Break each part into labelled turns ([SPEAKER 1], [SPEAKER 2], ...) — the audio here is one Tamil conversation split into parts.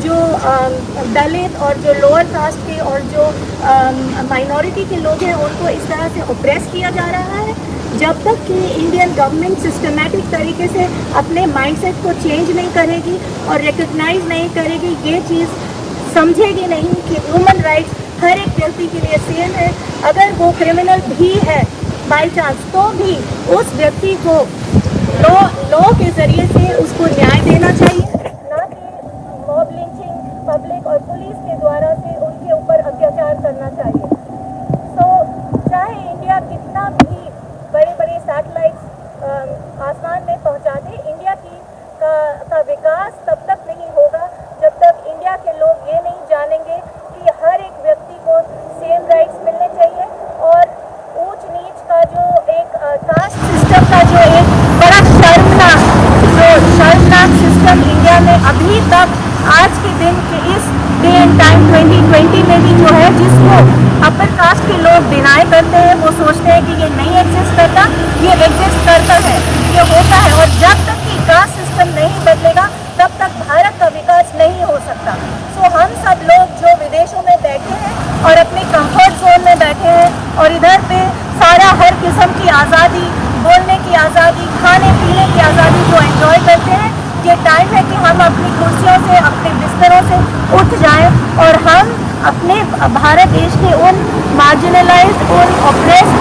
[SPEAKER 1] जो दलित और जो लोअर कास्ट के और जो माइनॉरिटी के लोग हैं उनको इस तरह से ऑप्रेस किया जा रहा है, जब तक कि इंडियन गवर्नमेंट सिस्टमेटिक तरीके से अपने माइंडसेट को चेंज नहीं करेगी और रिकग्नाइज नहीं करेगी, ये चीज़ समझेगी नहीं कि ह्यूमन राइट्स हर एक व्यक्ति के लिए सेम है। अगर वो क्रिमिनल भी है बाई चांस, तो भी उस व्यक्ति को लॉ के ज़रिए से उसको न्याय देना चाहिए, ना कि मॉब लिंचिंग पब्लिक और पुलिस के द्वारा से उनके ऊपर अत्याचार करना चाहिए। तो चाहे इंडिया कितना भी बड़े बड़े सैटेलाइट्स आसमान में पहुंचा दे, इंडिया का विकास तब तक नहीं होगा जब तक इंडिया के लोग ये नहीं जानेंगे कि हर एक व्यक्ति को सेम राइट्स मिलने चाहिए। और ऊंच नीच का जो एक कास्ट सिस्टम का जो एक बड़ा शर्मनाक सिस्टम इंडिया में अभी तक आज के दिन के इस डे एंड टाइम 2020 में भी जो है, जिसको अपर कास्ट के लोग डिनाई करते हैं, वो सोचते हैं कि ये नहीं एग्जिस्ट करता, ये एग्जिस्ट करता है, ये होता है। और जब तक कि कास्ट सिस्टम नहीं बदलेगा तब तक भारत का विकास नहीं हो सकता। सो हम सब लोग जो विदेशों में बैठे हैं और अपने कंफर्ट जोन में बैठे हैं और इधर पे सारा हर किस्म की आज़ादी, बोलने की आज़ादी, खाने पीने की आज़ादी जो एंजॉय करते हैं, ये टाइम है कि हम अपनी कुर्सियों से, अपने बिस्तरों से उठ जाएं और हम अपने भारत देश के उन मार्जिनलाइज्ड, उन ऑप्रेस्ड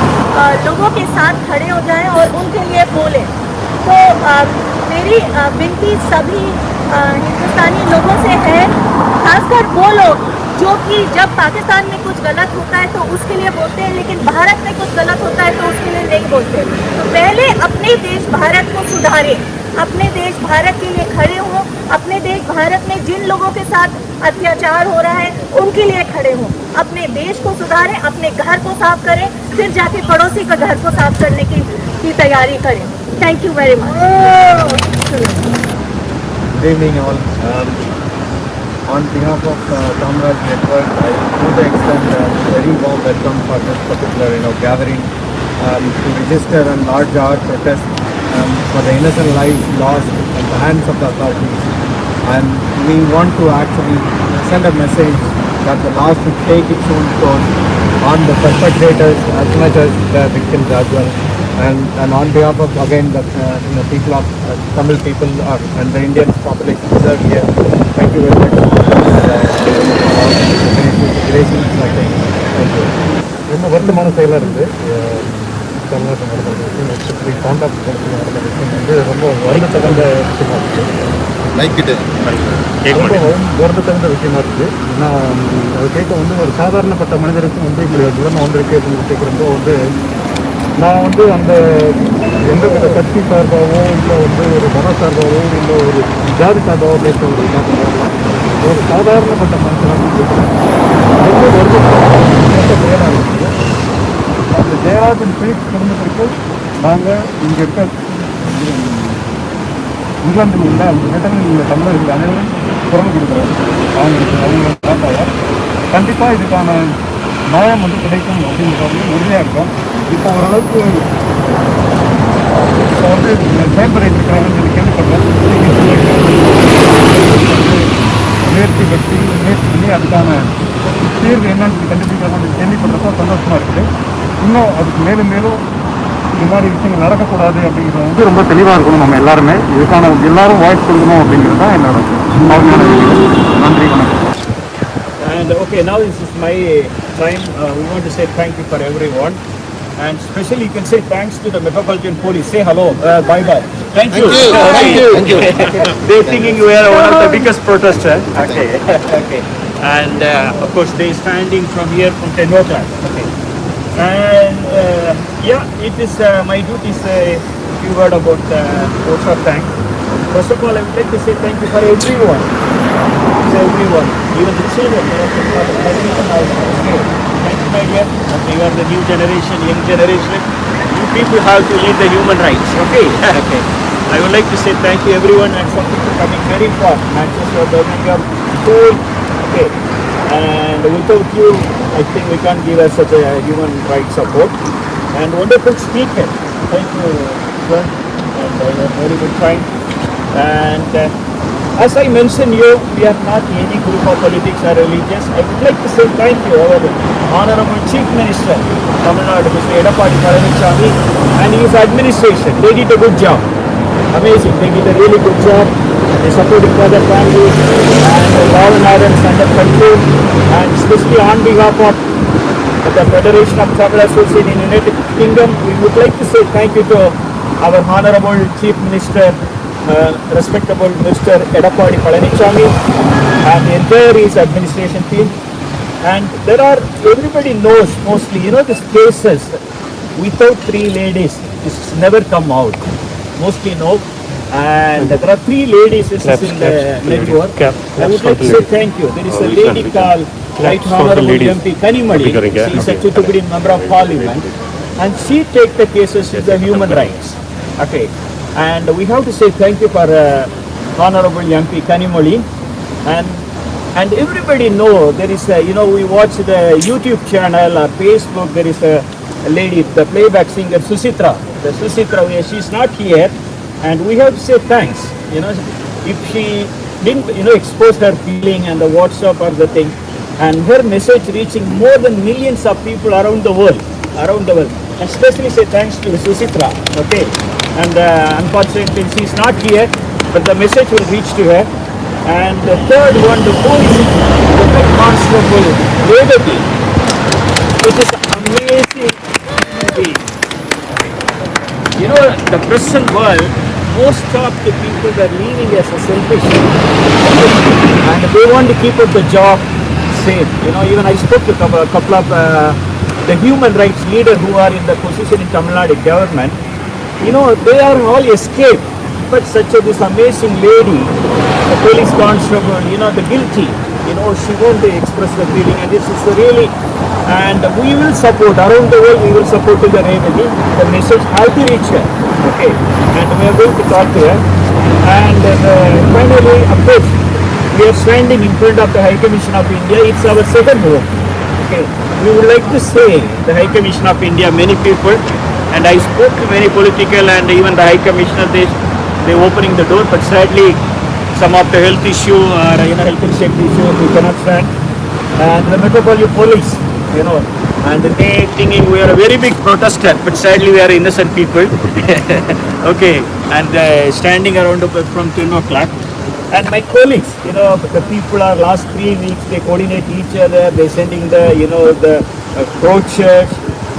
[SPEAKER 1] लोगों के साथ खड़े हो जाएं और उनके लिए बोलें। तो मेरी विनती सभी हिंदुस्तानी लोगों से है, खासकर वो लोग जो कि जब पाकिस्तान में कुछ गलत होता है तो उसके लिए बोलते हैं, लेकिन भारत में कुछ गलत होता है तो उसके लिए नहीं बोलते। तो पहले अपने देश भारत को सुधारें, अपने देश भारत के लिए खड़े हों, अपने देश भारत में जिन लोगों के साथ अत्याचार हो रहा है उनके लिए खड़े हों, अपने देश को सुधारें, अपने घर को साफ करें, फिर जाके पड़ोसी का घर को साफ करने की तैयारी करें। Thank you very much.
[SPEAKER 2] Good evening all. On behalf of Kamraj Network, I want to extend a very warm welcome for this particular gathering to register a large hour protest for the innocent lives lost at the hands of the authorities. And we want to actually send a message that the law should take its own course on the perpetrators as much as the victims as well. And on behalf of again the people of Tamil people and the Indian population served here, thank you very much ரொம்ப வருத்தமான செயலாக இருக்குது. தமிழ்நாட்டில் நடந்த விஷயம், எஸ்பெஷலி காண்டாக்ட் நடந்த விஷயம் வந்து ரொம்ப வருத்தத்தகுந்த விஷயமா இருக்குது. ரொம்ப வருத்தத்தகுந்த விஷயமா இருக்குது. ஏன்னா அது கேட்க வந்து ஒரு சாதாரணப்பட்ட மனிதருக்கும் வந்து இப்படி நிலைமை வந்திருக்கு அப்படின்னு கேட்குறப்போ வந்து நான் வந்து அந்த எந்த வித கட்சி சார்பாகவோ இல்லை வந்து ஒரு மன சார்பாகவோ இல்லை ஒரு ஜாதி சார்பாகவோ பேச ஒரு சாதாரணப்பட்ட மனுஷனாக ரொம்ப வருத்தப்பட்ட செயலாக இருக்குது. அந்த ஜெயராஜன் பீட் குடும்பத்திற்கு நாங்கள் இங்கே இருக்க இங்கிலாந்தில் உள்ள பிரிட்டனில் உள்ள தமிழர்கள் அனைவரும் குரல் கொடுக்குறோம். அவங்க பார்த்தாங்க கண்டிப்பாக இதுக்கான நியாயம் வந்து கிடைக்கும் அப்படிங்கிறது உறுதியாக இருக்கும். இப்போ ஓரளவுக்கு இப்போ வந்து செயல்பட்டு இருக்கிறாங்கன்னு சொல்லி கேள்விப்படுறேன். முயற்சி பண்ணி அதுக்கான தீர்வு என்னன்னு கண்டுபிடிக்கிறாங்கன்னு கேள்விப்படுறப்ப சந்தோஷமாக இருக்குது. இன்னும் அதுக்கு மேலும் இந்த மாதிரி விஷயங்கள் நடக்கக்கூடாது அப்படிங்கிறது வந்து ரொம்ப தெளிவாக இருக்கணும். நம்ம எல்லாருமே இதுக்கான எல்லாரும் வாய்ஸ் கொடுக்கணும் அப்படிங்கிறது தான் என்னோட நன்றி, வணக்கம்.
[SPEAKER 3] And okay, now this is my time. We want to say thank you for everyone, and especially you can say thanks to the Metropolitan Police. Say hello, bye bye. Thank you. Thank you. They're thinking you are one of the biggest protesters. Okay. Okay. And of course they standing from here from 10 o'clock. Okay. And yeah, it is my duty to say a few words about votes of thanks. First of all, I would like to say thank you for everyone. Everyone, even the children. Thank you, my dear. Okay, you are the new generation, young generation. You people have to lead the human rights. Okay. Okay. I would like to say thank you, everyone, and some people coming very far. Manchester, Birmingham, Seoul. Okay. And without you, I think we can't give us such a human rights support. And wonderful speaker. Thank you, sir. And very good time. And As I mentioned you, we are not any group of politics or religious. I would like to say thank you, our Honorable Chief Minister, Tamil Nadu, Mr. Edappadi Palanichami, and his administration. They did a good job. Amazing. They did a really good job. They supported other families and law and order is under control. And especially on behalf of the Federation of Tamil Association in United Kingdom, we would like to say thank you to our Honorable Chief Minister, respectable Mr. Edappadi Palanichami and the entire his administration team. And there are, everybody knows mostly, these cases without three ladies, this never come out. Mostly no. And there are three ladies this is in the network. I would like to say thank you. There is a lady called Right Honorable MP Kanimali. She is a Thoothukudi member of parliament. And she take the cases with the human rights. Okay. And we have to say thank you for Honorable MP Kanimali. And everybody know there is a, we watch the YouTube channel or Facebook, there is a lady, the playback singer Susitra. The Susitra, she's not here. And we have to say thanks. If she didn't, expose her feeling and the WhatsApp or the thing, and her message reaching more than millions of people around the world. And especially say thanks to Susitra. Okay. And unfortunately she is not here, but the message will reach to her. And the third one, the police, the constable, Revati, which is amazing movie. The present world, most of the people are living as a selfish, and they want to keep up the job safe. Even I spoke to a couple of the human rights leaders who are in the position in Tamil Nadu government. They are all escaped, but this amazing lady, the police constable, the guilty, she won't express the feeling, and this is really, and we will support, around the world we will support to the Revati, the message has to reach her, okay, and we are going to talk to her, and finally, of course, we are standing in front of the High Commission of India. It's our second home, okay, we would like to say, the High Commission of India, many people, and I spoke to many political and even the High Commissioner, they opening the door, but sadly some of the health issue or health and safety issue we cannot stand. And the Metropolitan Police, and they thinking we are a very big protester, but sadly we are innocent people. Okay, and standing around from 10 o'clock. And my colleagues, the people are last 3 weeks, they coordinate each other, they sending the, the brochures.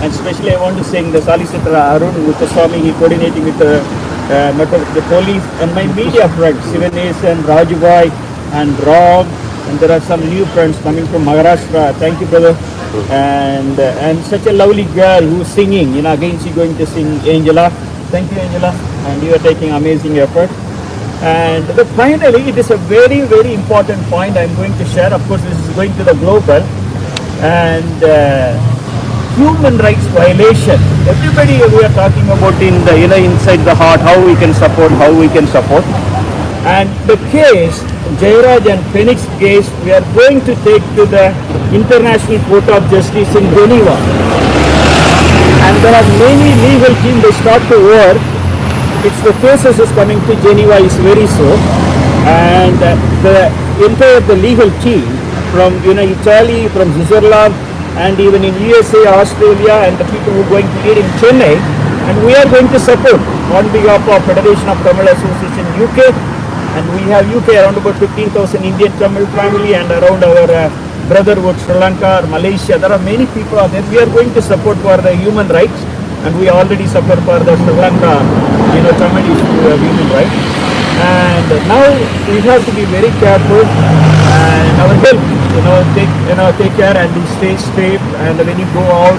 [SPEAKER 3] And especially I want to sing the Solicitor Arun Muthuswamy, he coordinating with the police and my media friends, Sivanes and Rajubai and Rob, and there are some new friends coming from Maharashtra. Thank you, brother. And such a lovely girl who's singing, again she's going to sing Angela. Thank you, Angela, and you are taking amazing effort. And finally, it is a very, very important point I'm going to share. Of course, this is going to the global. And human rights violation. Everybody we are talking about in the inside the heart, how we can support. And the case, Jairaj and Phoenix case, we are going to take to the International Court of Justice in Geneva. And there are many legal teams, they start to work. It's the cases is coming to Geneva is very soon. And the entire the legal team from Italy, from Switzerland, and even in USA, Australia, and the people who are going to lead in Chennai, and we are going to support on behalf of Federation of Tamil Association UK, and we have UK around about 15,000 Indian Tamil family, and around our brotherhood Sri Lanka or Malaysia, there are many people out there. We are going to support for the human rights, and we already support for the Sri Lanka, Tamil issue of human rights. And now we have to be very careful and our health, take care and stay safe. And when you go out,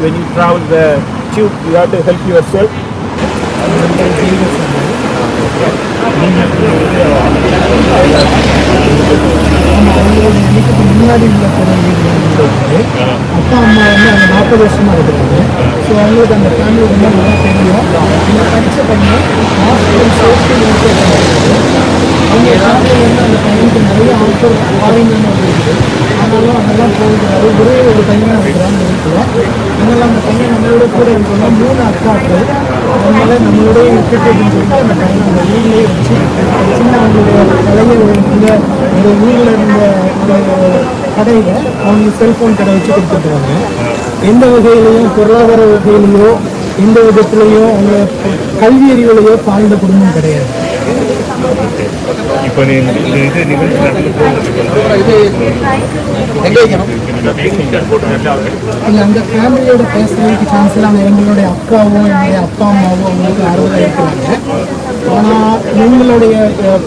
[SPEAKER 3] when you travel the tube, you have to help yourself.
[SPEAKER 4] முன்னாடி உள்ள பிறகு அப்பா அம்மா அந்த 40 வருஷமா இருக்கிறாங்க. ஸோ அவங்களுக்கு அந்த ஃபேமிலி ரொம்ப நல்லா தெரியும். இந்த படித்த பையன் ஹாஸ்பிட்டல் சேஃப்டி அவங்க ஃபேமிலி அந்த பையனுக்கு நிறைய ஆஃபர் ஃபாரின் இருக்குது. ஆனாலும் அதெல்லாம் போகிறாரு. ஒரே ஒரு பையனாக இருக்கிறாங்க வீட்டில். அதனால் அந்த பையன் நம்மளோட கூட இருக்கணும். 3 அக்காக்கள் அதனால நம்மளுடைய விட்டுட்டுன்னு சொல்லிட்டு அந்த பையனை அந்த வீட்டிலே வச்சு சின்ன அவங்களுடைய கலையை இந்த ஒரு ஊரில் இருந்த ஒரு கடையில் அவங்க செல்ஃபோன் கடை வச்சு கொடுத்துருக்காங்க. எந்த வகையிலையும் பொருளாதார வகையிலையோ எந்த விதத்துலையும் அவங்க கல்வி அறிவுலையோ வாழ்ந்த குடும்பம் கிடையாது.
[SPEAKER 2] இப்போ இது நிகழ்ச்சி
[SPEAKER 4] இல்லை அந்த ஃபேமிலியோட பேசுறதுக்கு சான்ஸ் இல்லை. அவங்க எங்களுடைய அக்காவோ என்னுடைய அப்பா அம்மாவோ அவங்களுக்கு ஆறுதலாக இருக்கிறாங்க. ஆனால் இவங்களுடைய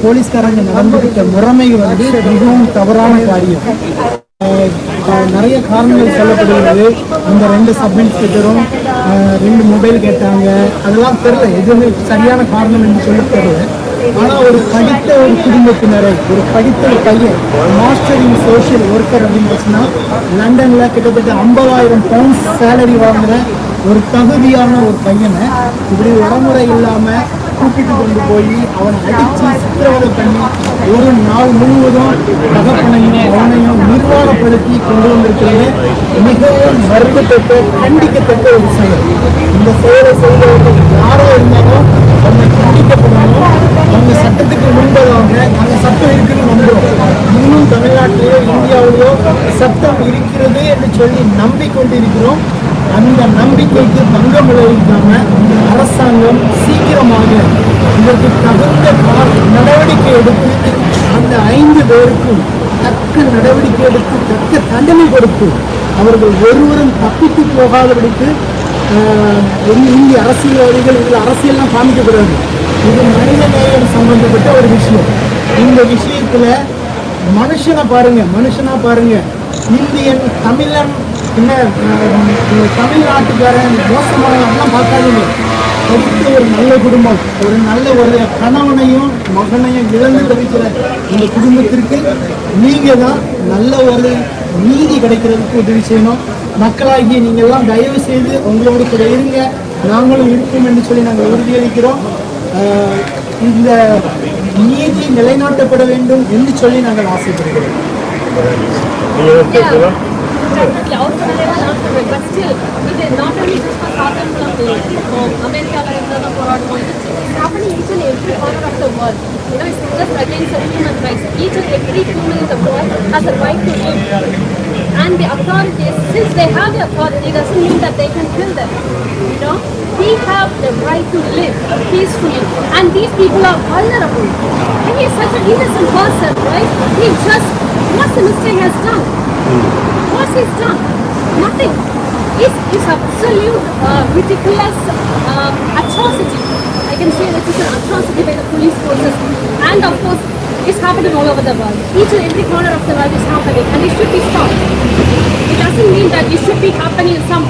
[SPEAKER 4] போலீஸ்காரங்க நடந்துக்கிட்ட முறைமை வந்து மிகவும் தவறான காரியம். நிறைய காரணங்கள் சொல்லப்படுகிறது. இந்த 2 சப் இன்ஸ்பெக்டரும் 2 மொபைல் கேட்டாங்க. அதெல்லாம் தெரியல, எதுவுமே சரியான காரணம் என்று சொல்ல தெரியல. ஆனால் ஒரு படித்த ஒரு குடும்பத்தினரை, ஒரு படித்த ஒரு பையன் மாஸ்டர் இன் சோஷியல் ஒர்க்கர் அப்படின்னு வச்சுன்னா லண்டனில் கிட்டத்தட்ட 50,000 பவுண்ட்ஸ் சேலரி வாங்குற ஒரு தகுதியான ஒரு பையனை இப்படி உடமுறை இல்லாமல் கூப்பிட்டு கொண்டு போய் அவனை அடித்து சித்திரவதை பண்ணி ஒரு நாள் முழுவதும் தகப்பனையும் அவனையும் நிர்வாணப்படுத்தி கொண்டு வந்திருக்கிறது மிகவும் வருத்தத்தக்க கண்டிக்கத்தக்க ஒரு செயல். இந்த செயலை செய்தவர்கள் யாரோ இருந்தாலும் அவங்க கண்டிக்கப்படணும். அவங்க சட்டத்துக்கு முன்பதாக நாங்கள் சட்டம் இருக்குன்னு நம்புகிறோம். இன்னும் தமிழ்நாட்டிலேயோ இந்தியாவிலேயோ சட்டம் இருக்கிறது என்று சொல்லி நம்பிக்கொண்டிருக்கிறோம். அந்த நம்பிக்கைக்கு பங்கம் விளைவிக்காம அரசாங்கம் சீக்கிரமாக இதற்கு தகுந்த நடவடிக்கை எடுத்து அந்த 5 பேருக்கும் தக்க நடவடிக்கை எடுத்து தக்க தண்டனை கொடுத்து அவர்கள் ஒருவரும் தப்பித்து போகாதபடிக்கு இந்திய அரசியல்வாதிகள் இதில் அரசியல்லாம் காமிக்கக்கூடாது. இது மனித நேயம் சம்பந்தப்பட்ட ஒரு விஷயம். இந்த விஷயத்துல மனுஷனா பாருங்க. இந்தியன், தமிழன், என்ன தமிழ்நாட்டுக்காரன் மோசமானவெல்லாம் பார்க்காதீங்க. படித்த ஒரு நல்ல குடும்பம், ஒரு நல்ல ஒரு கணவனையும் மகனையும் இழந்து தவிக்கிற இந்த குடும்பத்திற்கு நீங்க தான் நல்ல ஒரு நீதி கிடைக்கிறதுக்கு உதவி செய்யணும். மக்களாகிய நீங்கள்லாம் தயவு செய்து உங்களோடு கூட இருங்க, நாங்களும் இருப்போம் என்று சொல்லி நாங்கள் உறுதியளிக்கிறோம். இந்த நீதி நிலைநாட்டப்பட வேண்டும் என்று சொல்லி நாங்கள் ஆசைப்படுகிறோம்.
[SPEAKER 5] Definitely, our but still, it is not only just for America, it's happening each and every corner of the world. You know, it's just against human rights. Each and every human in the world has a right to live. And the authorities, since they have the authority, doesn't mean that they can kill them. You know, we have the right to live peacefully, and these people are vulnerable. And he is such an innocent person, right? He just, what's the mistake has done? What's he's done? Nothing. It's absolute ridiculous atrocity. I can say that it's an atrocity by the police forces, and of course, it's happening all over the world. Each and every corner of the world is happening, and it should be stopped. It doesn't mean that it should be happening in some,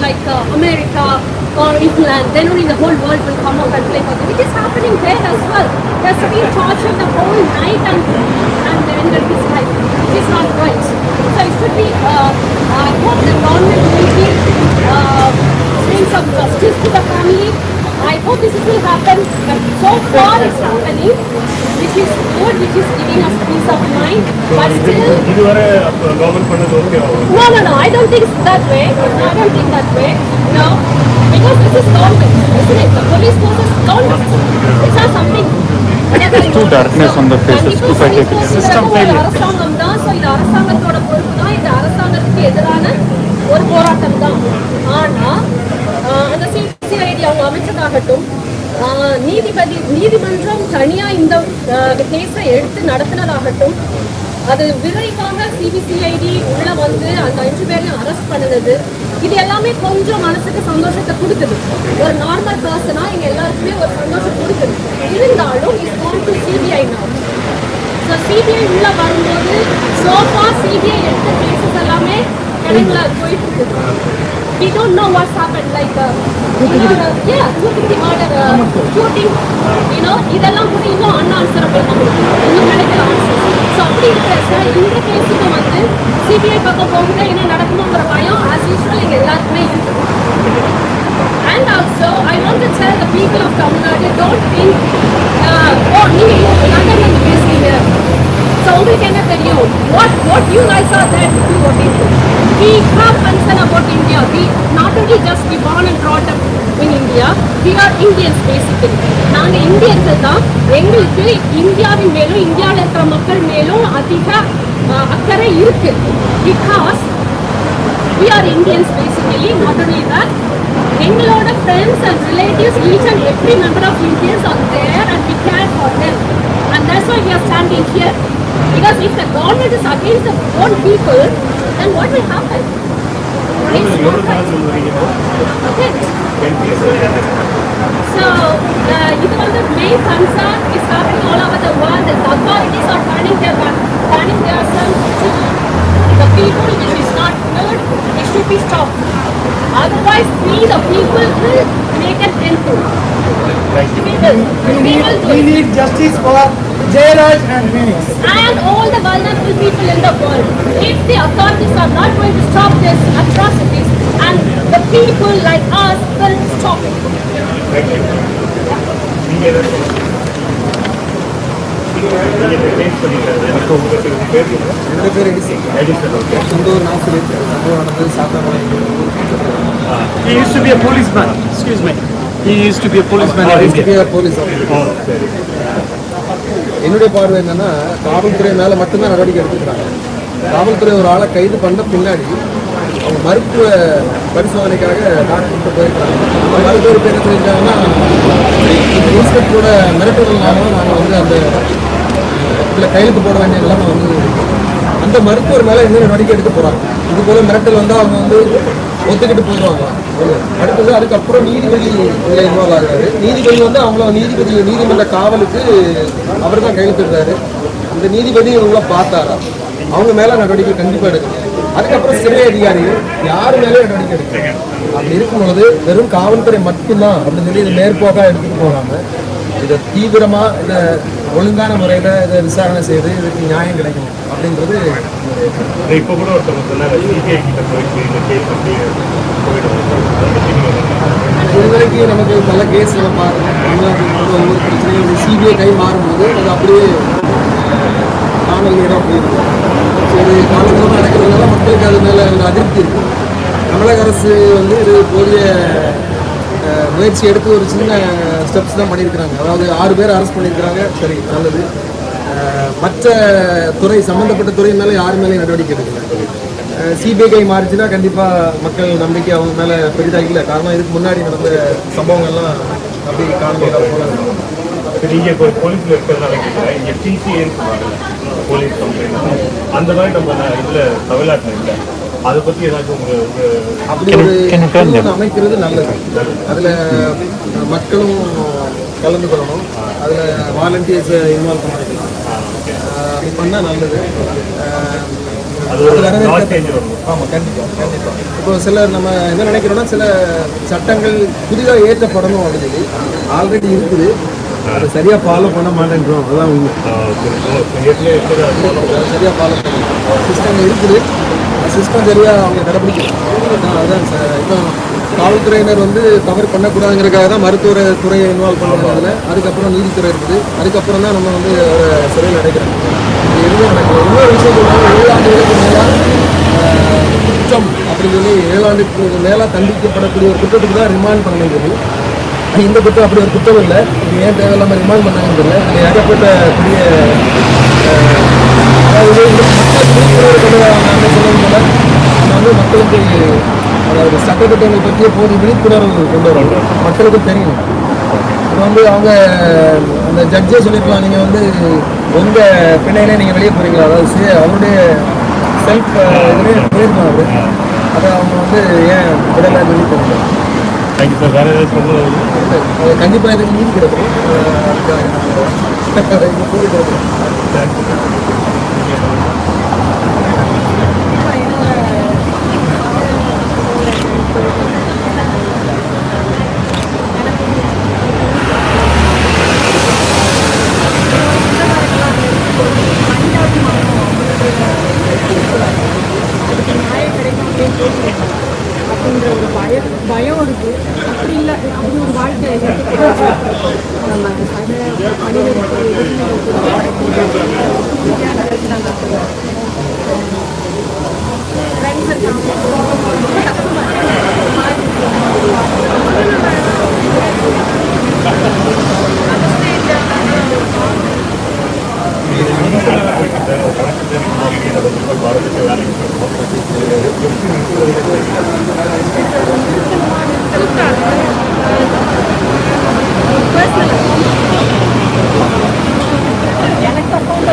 [SPEAKER 5] like America or England. Then only the whole world will come out and play for them. It is happening there as well. They're being tortured the whole night and they ended his life. It is not right. So it should be. I hope the government will bring some justice to the family. I hope this will happen, but so far it's happening, which is good, which is giving us peace of mind. But still, no, I don't think that way. No, because this is government, isn't it? The police force is government. It's not something.
[SPEAKER 2] It's too darkness on the face. It's too fight. System failure.
[SPEAKER 5] அரசாங்கம் தான். ஸோ இது அரசாங்கத்தோட பொறுப்பு தான். இது அரசாங்கத்துக்கு எதிரான ஒரு போராட்டம் தான். ஆனால் அந்த சிசிஐடி அவங்க அமைச்சதாகட்டும், நீதிமன்றம் தனியா இந்த கேஸை எடுத்து நடத்தினதாகட்டும், அது விரைவாக சிபிசிஐடி உள்ள வந்து அந்த 5 பேரையும் அரெஸ்ட் பண்ணுறது, இது எல்லாமே கொஞ்சம் மனசுக்கு சந்தோஷத்தை கொடுக்குது. ஒரு நார்மல் பர்சனா எங்க எல்லாருக்குமே ஒரு சந்தோஷம் கொடுக்குது. இருந்தாலும் இட்ஸ் கோயிங் டு சிபிஐ நவ. ஸோ சிபிஐ உள்ள வரும்போது சோஃபா சிபிஐ எடுத்த கேசஸ் எல்லாமே கிழங்குல போயிட்டு இருக்குது. We don't know what's happened, like, murder, shooting, இதெல்லாம் கூட இன்னும் unanswerable இன்னும் கிடைக்கல ஆன்சர். ஸோ அப்படி இருக்கிற இந்த கேஸுக்கு வந்து சிபிஐ பக்கம் போகுது, என்ன நடக்கணுங்கிற பயம் ஆஸ் யூஸ்வல் எங்கள் எல்லாருக்குமே இருக்குது. And also, I want to tell the people of Tamil Nadu, don't think, நீங்கள் லண்டன்ல பேசுறீங்க, ஸோ உங்களுக்கு என்ன தெரியும், what you guys are there to do what you do. We have concern about India. not only just we born and brought up in India, we are Indians basically. நாங்க இந்தியர்கள் தான். எங்களுக்கு இந்தியாவின் மேலும் இந்தியாவில் இருக்கிற மக்கள் மேலும் அதிக அக்கறை இருக்கு. Because we are Indians basically, not only that. எங்களோட friends and relatives, each and every member of Indians are there and we care for them. And that's why we are standing here. Because if the government is against the own people, then what will happen? It's not right. Okay. So, இது வந்து main concern is happening all over the world. The authorities are turning themselves to the people, which is not good. It should be stopped. Otherwise, we the people will make an end to it.
[SPEAKER 4] We need justice for Jairaj and Phoenix.
[SPEAKER 5] And all the vulnerable people in the world. If the authorities are not going to stop these atrocities, and the people like us will stop it.
[SPEAKER 6] என்னோட பேர் சுந்தூர் நாசிர். சம்பவம் நடந்தது சாத்தாமலை.
[SPEAKER 3] He used to be a policeman. Excuse me. He used to be a policeman.
[SPEAKER 6] Police. என்னுடைய பார்வை என்னன்னா, காவல்துறை மேல மட்டும்தான் நடவடிக்கை எடுத்துக்கிறாங்க. காவல்துறை ஒரு ஆளை கைது பண்ண பின்னாடி அவங்க மருத்துவ பரிசோதனைக்காக டாக்டர் போயிருக்காங்க. மருத்துவர் என்ன சொல்லியிருக்காங்கன்னா, இன்ஸ்பெக்டரோட மிரட்டல்னால நாங்கள் வந்து அந்த இதில் கையெழுத்து போட வேண்டிய நிலைமை வந்து அந்த மருத்துவர் மேலே என்ன நடவடிக்கை எடுக்க போகிறாங்க. இது போல மிரட்டல் வந்தால் அவங்க வந்து ஒத்துக்கிட்டு போயிடுவாங்க. அடுத்தது அதுக்கப்புறம் நீதிபதி இதில் இன்வால்வ் ஆகிறாரு. நீதிபதி வந்து அவங்கள நீதிமன்ற காவலுக்கு அவர் தான் கையெழுத்துறாரு. அந்த நீதிபதி இவங்கள பார்த்தாரா, அவங்க மேலே நடவடிக்கை கண்டிப்பாக எடுக்கணும். அதுக்கப்புறம் சிறை அதிகாரிகள் யார் மேலே நடவடிக்கை எடுக்கிறாங்க. அப்படி இருக்கும் பொழுது வெறும் காவல்துறை மட்டும்தான் அப்படின்னு சொல்லி இதை மேற்போக்காக எடுத்துகிட்டு போகாம இதை தீவிரமாக இதை ஒழுங்கான முறையில் இதை விசாரணை செய்து இதுக்கு நியாயம் கிடைக்கும் அப்படின்றது.
[SPEAKER 2] இப்போ கூட ஒருத்தவங்க சொன்னாங்க சிபிஐ கிட்ட
[SPEAKER 6] இது வரைக்கும் நமக்கு பல கேஸ் நம்ம பார்க்கணும். தமிழ்நாட்டில் வந்து ஒவ்வொரு பிரச்சனையும் சிபிஐ கை மாறும்போது அது அப்படியே காணல் நீராக போயிருக்கும். சரி, காணல் நீராக நடக்கிறதுனால மக்களுக்கு அது மேலே ஒரு அதிருப்தி இருக்குது. தமிழக அரசு வந்து இது போதிய முயற்சி எடுத்து ஒரு சின்ன ஸ்டெப்ஸ் தான் பண்ணியிருக்கிறாங்க. அதாவது 6 பேர் அரெஸ்ட் பண்ணியிருக்கிறாங்க. சரி, நல்லது. மற்ற துறை சம்மந்தப்பட்ட துறை மேலே யார் மேலேயும் நடவடிக்கை எடுக்கல. சிபிஐ கை மாறிச்சுன்னா கண்டிப்பாக மக்கள் நம்பிக்கை அவங்க மேலே பெரிதாக இல்லை. காரணம் இதுக்கு முன்னாடி நடந்த சம்பவங்கள்லாம் அப்படி காரணம் போல.
[SPEAKER 2] நீங்கள் இப்போ போலீஸில் இருக்கிறதுனால கேட்குறேன். இங்கே டிசிஏன்னு சொல்லுவாங்க, போலீஸ் கம்ப்ளைண்ட். அந்த மாதிரி நம்ம இதில் தமிழ்நாட்டில் இல்லை. அதை பற்றி ஏதாச்சும் உங்களுக்கு
[SPEAKER 6] அப்படி ஒரு அமைக்கிறது நல்லது. அதில் மக்களும் கலந்து கொள்ளணும். அதில் வாலண்டியர்ஸை இன்வால்வ் பண்ணிக்கலாம். அப்படி பண்ணால் நல்லது. ஆமாம், கண்டிப்பாக. இப்போ சிலர் நம்ம என்ன நினைக்கிறோன்னா, சில சட்டங்கள் புதிதாக ஏற்றப்படணும் அப்படின்னு சொல்லி ஆல்ரெடி இருக்குது. அதை சரியாக ஃபாலோ பண்ண மாட்டேன்றோம். அதுதான் உண்மை. சரியாக ஃபாலோ பண்ணணும். சிஸ்டம் இருக்குது, சிஸ்டம் சரியாக அவங்க கடைப்பிடிக்கணும். அதான் இப்போ காவல்துறையினர் வந்து தவறு பண்ணக்கூடாதுங்கிறதுக்காக தான் மருத்துவத்துறையை இன்வால்வ் பண்ணுறதுல. அதுக்கப்புறம் நீதித்துறை இருக்குது. அதுக்கப்புறம் தான் நம்ம வந்து சிறையில் அடைக்கிறோம். இது எதுவும் நடக்கல. இன்னொரு விஷயம் சொன்னாங்க, 7 ஆண்டுகளுக்கு மேலே குற்றம் அப்படின்னு சொல்லி 7 ஆண்டுக்கு மேலே தண்டிக்கப்படக்கூடிய ஒரு குற்றத்துக்கு தான் ரிமாண்ட் பண்ணணும். இந்த குற்றம் அப்படி ஒரு குற்றம் இல்லை. இது ஏன் தேவையில்லாமல் ரிமாண்ட் பண்ணாங்கன்னு தெரியல. அது ஏகப்பட்ட பெரிய அதாவது மக்கள் விழிப்புணர்வு கொண்டு வராங்க சொல்லும் போல நம்ம வந்து மக்களுக்கு அதாவது சட்டத்திட்டங்கள் பற்றிய போது விழிப்புணர்வு கொண்டு வரணும். மக்களுக்கும் தெரியும். இது வந்து அவங்க அந்த ஜட்ஜே சொல்லியிருக்கலாம், நீங்கள் வந்து உங்கள் பிள்ளையிலே நீங்கள் வெளியே போகிறீங்களா, அதாவது அவருடைய செல்ஃப் இதுலேயே போயிருக்கலாம். அவர் அதை அவங்க வந்து ஏன் விடலை சொல்லி போகிறாங்க.
[SPEAKER 2] Thank you sir. வேறு ஏதாவது சொல்லுங்கள்.
[SPEAKER 6] கண்டிப்பாக இதுக்கு நீதி கிடைக்கும். இங்கே கூலி கிடைக்கும்.
[SPEAKER 1] அப்படின்ற ஒரு பயம் இருக்குது. அப்படி இல்லை, அப்படி ஒரு வாழ்க்கை நம்ம மனிதனுக்கு ஃப்ரெண்ட்ஸ் இருக்காங்க. ரொம்ப கஷ்டமாக இருக்குது. எனக்கு அக்கௌண்ட்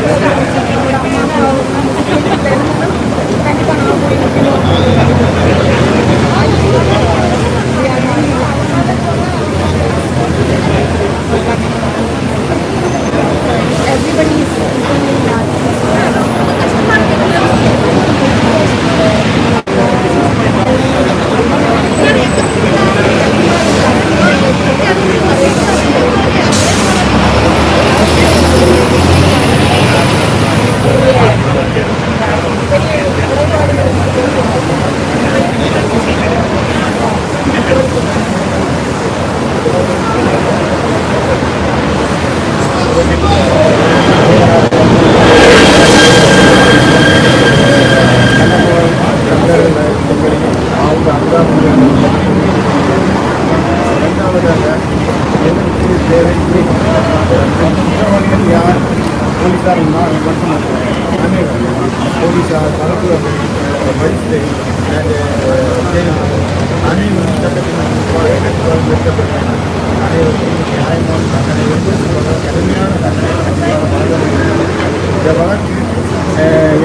[SPEAKER 1] கண்டிப்பாக நான் everybody is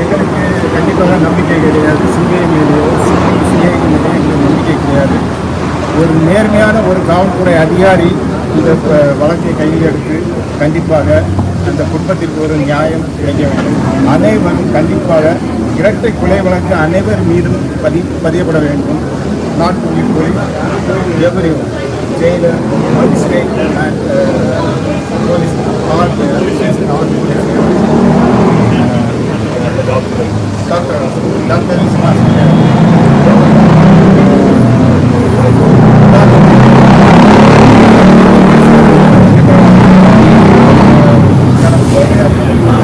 [SPEAKER 7] எங்களுக்கு கண்டிப்பாக நம்பிக்கை கிடையாது. சிபிஐ மேலேயோ சிஐடி மேலேயோ எங்களுக்கு நம்பிக்கை கிடையாது. ஒரு நேர்மையான ஒரு காவல்துறை அதிகாரி இந்த வழக்கை கையில் எடுத்து கண்டிப்பாக அந்த குடும்பத்திற்கு ஒரு நியாயம் கிடைக்க வேண்டும். அனைவரும் கண்டிப்பாக இரட்டை கொலை வழக்கு அனைவர் மீதும் பதியப்பட வேண்டும். Not only police, every Jailer, magistrate and police all doctor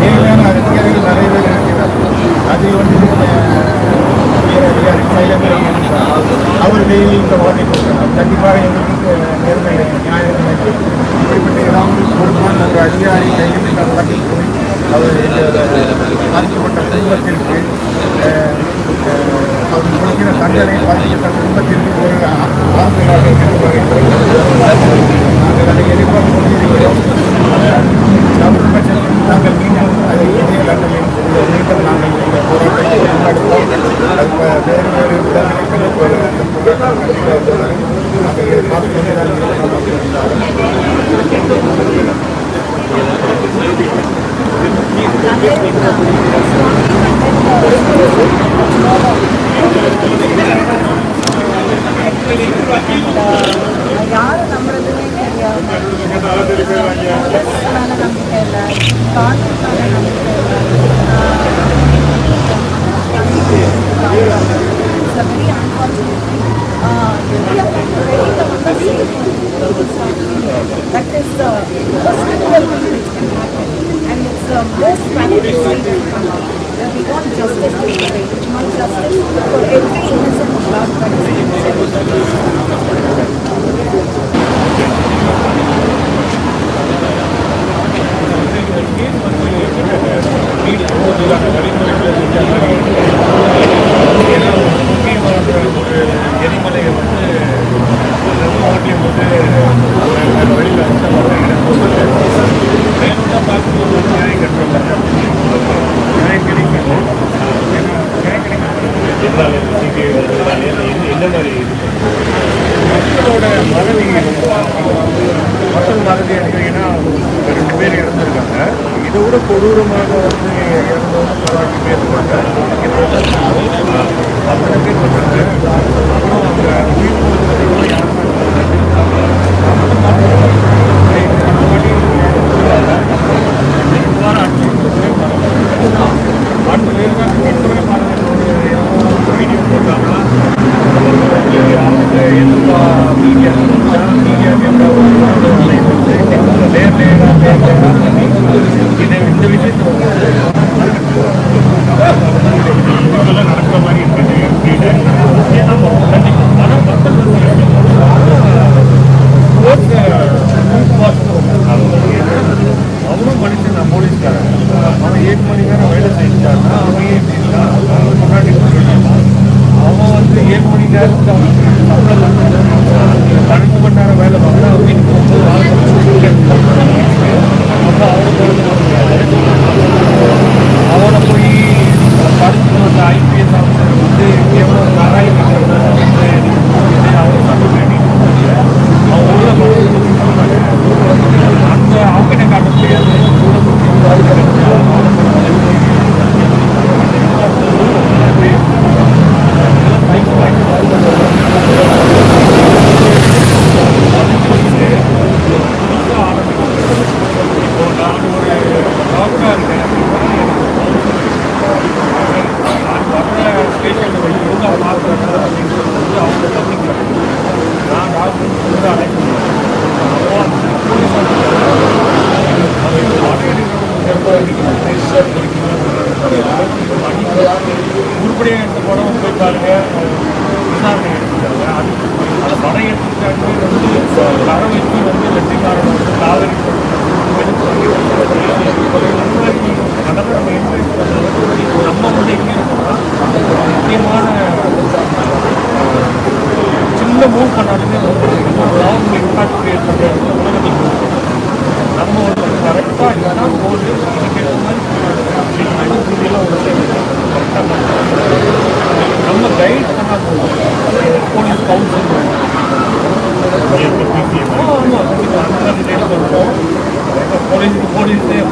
[SPEAKER 7] தேவையான அதிகாரிகள் நிறைய பேர் இருக்கிறார். அது வந்து அவர் டெய்லி இந்த வார்த்தை கொடுக்கிறார். கண்டிப்பாக எங்களுக்கு நேர்மை நியாயம் இப்படிப்பட்ட ஏதாவது பொறுப்பான ஒரு அதிகாரி கையில் இந்த வழக்கில் போய் அவர் பாதிக்கப்பட்ட குடும்பத்திற்கு அவர் கொடுக்கிற தண்டனை பாதிக்கப்பட்ட குடும்பத்திற்கு ஒரு ஆறுதலாக இருக்கிறார்கள். நாங்கள் அதை எதிர்பார்த்து கொண்டிருக்கிறோம். நாங்கள் மீண்டும் அதை இதே லண்டனில் மீண்டும் நாங்கள் இந்த போராட்டத்தை முன்னெடுப்போம். அது வேறு வேறு இடங்களில் போராட்டம் நாங்கள் எதிர்பார்த்து கொண்டுதான்
[SPEAKER 1] யாரும் நம்புறதுமே தெரியாது. நம்பிக்கை இல்லை, கான்ட்ராக்ட் நம்பிக்கை இல்லை. It's a very unfortunate thing. That is the most critical thing which can happen, and it's the most mandatory thing to come out. We want justice to be made. We want justice for every innocent blood that is innocent.
[SPEAKER 7] எரிமலையை வந்து மாவட்டம் வந்து வெளியில் வேணும்னா பார்க்கும்போது நியாயம் கட்டுறாங்க. நியாயம் கிடைக்கணும். நியாயம் கிடைக்கணும். என்ன மாதிரி மக்களோட மனதி மக்கள் மனதி எடுக்கிறீங்கன்னா 2 பேர் இறந்துருக்காங்க. இதை விட கொடூரமாக வந்து இறந்தவங்க 10 பேர் இருக்காங்க. அத்தனை பேர் இருக்காங்க. அப்புறம் அவங்க உயிர் போகிறதுக்கு வீடியோ போட்டாங்கன்னா எல்லா மீடியா இந்த விஷயத்தை நடக்கிற மாதிரி இருக்குது.
[SPEAKER 3] நேரத்துக்கு அவங்களுக்கு சம்பளம் 12 மணி நேரம் வேலை பார்த்தா வீட்டுக்கு போகும்போது அப்போ அவனை போய் படிச்சுட்டு வந்த ஐபிஎஸ் ஆஃபீஸர் வந்து எவ்வளோ நாராயண அவரை சொல்ல வேண்டிய அவங்க உள்ள அந்த அவங்க காட்ட முடியாது உருப்படியாக எடுத்த படம் போய் பாருங்க விசாரணை எடுத்துக்காங்க அது அதை படம் எடுத்துக்காங்க வந்து தர வச்சு வந்து வெற்றிக்காரன் வந்து காவிரி அதெல்லாம் நம்ம இன்வெஸ்ட் பண்ணுறது நம்ம வந்து எங்கே இருக்கோம்னா முக்கியமான சின்ன மூவ் பண்ணாலுமே லாங் இம்பாக்ட் கிரியேட் பண்ணுறது உலகத்துக்கு நம்ம வந்து கரெக்டாக இதெல்லாம் போட்டு இதுக்கேற்ற மாதிரி நம்ம கைட் பண்ணால் police council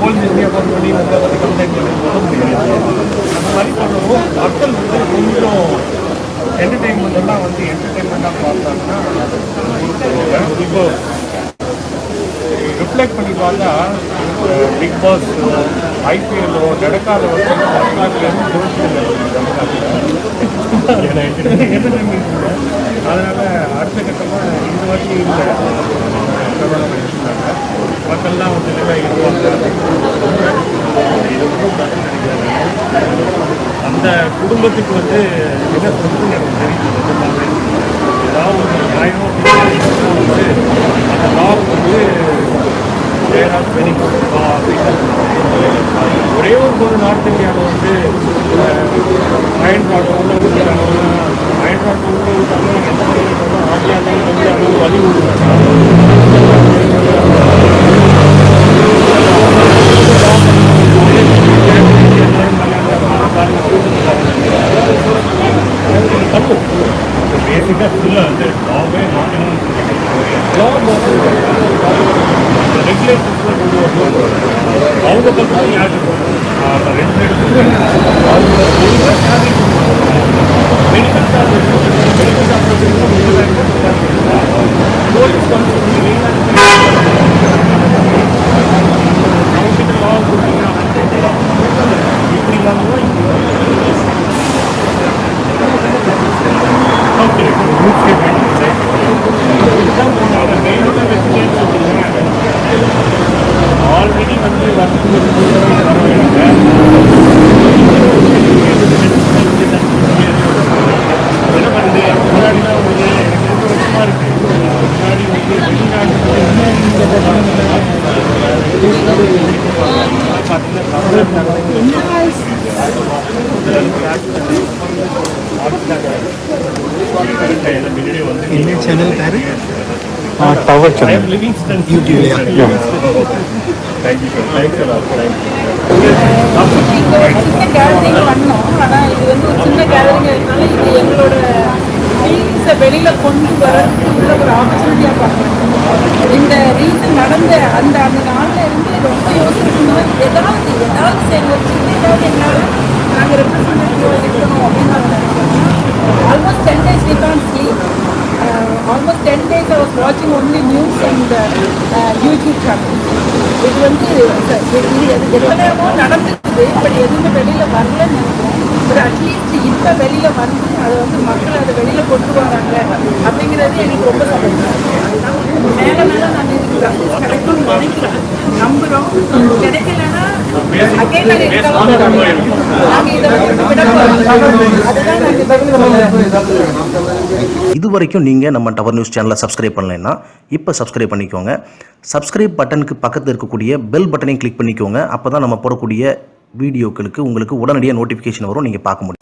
[SPEAKER 3] police area phone பண்ணி உங்களை பற்றி கம்ப்ளைண்ட் பண்ணி சொல்ல முடியாது. அந்த மாதிரி பண்ணுவோம். மக்கள் வந்து கொஞ்சம் என்டர்டெயின்மெண்ட் எல்லாம் வந்து என்டர்டெயின்மெண்ட்டாக பார்த்தாங்கன்னா இப்போ ரிஃப்ளெக்ட் பண்ணி பார்த்தா பிக் பாஸ் ஐபிஎல்லோ நடக்காத வந்து என்டர்டெயின்மெண்ட். அதனால் அடுத்த கட்டமாக இந்த வாட்டி இல்லை பிரபலம் எடுத்துட்டாங்க. மக்கள்லாம் வந்து அந்த குடும்பத்துக்கு வந்து என்ன சொல்லுன்னு எனக்கு தெரியுது. ஏதாவது ஒரு நியாயம் வந்து அந்த லாப் வந்து வேறாவது பெனிஃபிட் ஒரே ஒரு நார்த் இந்தியாவில் வந்து அயன் ராட் உள்ள விட்டாங்க. அயன் ராட் உள்ள விட்டாங்க. எந்த மாதிரி ஆசியாவில் வந்து அவங்க வழி தப்பு பேசிக்காக ஃபுல்லாக அந்த லாவே மாற்றணும்னு ரெகுலேஷன்ஸில் கொண்டு வரணும். அவங்க பக்கம் யாருக்கு ரெகுலேஷன் அவங்க medical charges medical charges police commission அவங்ககிட்ட லா கொடுத்தீங்கன்னா இப்படி இல்லாமல் ஆல்ரெடி வந்து என்ன பண்ணுது முன்னாடி தான் வந்து எனக்கு 2 வருஷமா இருக்கு. முன்னாடி வந்து
[SPEAKER 2] என்ன சேனல் பேரு?
[SPEAKER 3] Tower channel. Livingston
[SPEAKER 2] YouTube.
[SPEAKER 3] Yeah. Thank you, sir. Thanks a lot. Thank you.
[SPEAKER 1] இங்கே ஒரு சின்ன கேதரிங் பண்ணோம். ஆனால் இது வந்து ஒரு சின்ன கேதரிங் இருக்கிறதுனால இது எங்களோட ஃபீலிங்ஸை வெளியில் கொண்டு வரதுக்குள்ள ஒரு ஆப்பர்ச்சுனிட்டியாக பார்க்குறோம். இந்த ரீசன் நடந்த அந்த நாளில் இருந்து ரொம்ப யோசிக்கணும். ஏதாவது சரி ஒரு சின்ன ஏதாவது எங்களால் நாங்கள் ரெப்ரசன்டேட்டிவாக இருக்கணும் அப்படின்னு நாங்கள் நினைக்கிறோம். Almost 10 days we can't sleep. Almost 10 days I was watching only news and YouTube channel. இது வந்து எத்தனையோ நடந்துக்குது. பட் எதுவுமே வெளியில் வரலன்னு நினைக்கிறேன். பட் அட்லீஸ்ட் இப்போ வெளியில் வந்து அதை வந்து மக்கள் அதை வெளியில் கொண்டு வராங்க அப்படிங்கிறது எனக்கு ரொம்ப சந்தோஷம். அதுதான் மேலே மேலே நாங்கள் இதுக்கு ஜஸ்டிஸ் கிடைக்கும்னு நினைக்கிறோம், நம்புகிறோம். கிடைக்கலன்னா அகைன் நாங்கள் இதை வந்து விடக்கூடாது. அதுதான் நாங்கள்
[SPEAKER 8] இது வரைக்கும் நீங்கள் நம்ம டவர் நியூஸ் சேனலை சப்ஸ்கிரைப் பண்ணலைன்னா இப்போ சப்ஸ்கிரைப் பண்ணிக்கோங்க. சப்ஸ்கிரைப் பட்டனுக்கு பக்கத்தில் இருக்கக்கூடிய பெல் பட்டனையும் கிளிக் பண்ணிக்கோங்க. அப்போ தான் நம்ம போடக்கூடிய வீடியோக்களுக்கு உங்களுக்கு உடனடியாக நோட்டிஃபிகேஷன் வரும், நீங்கள் பார்க்க முடியும்.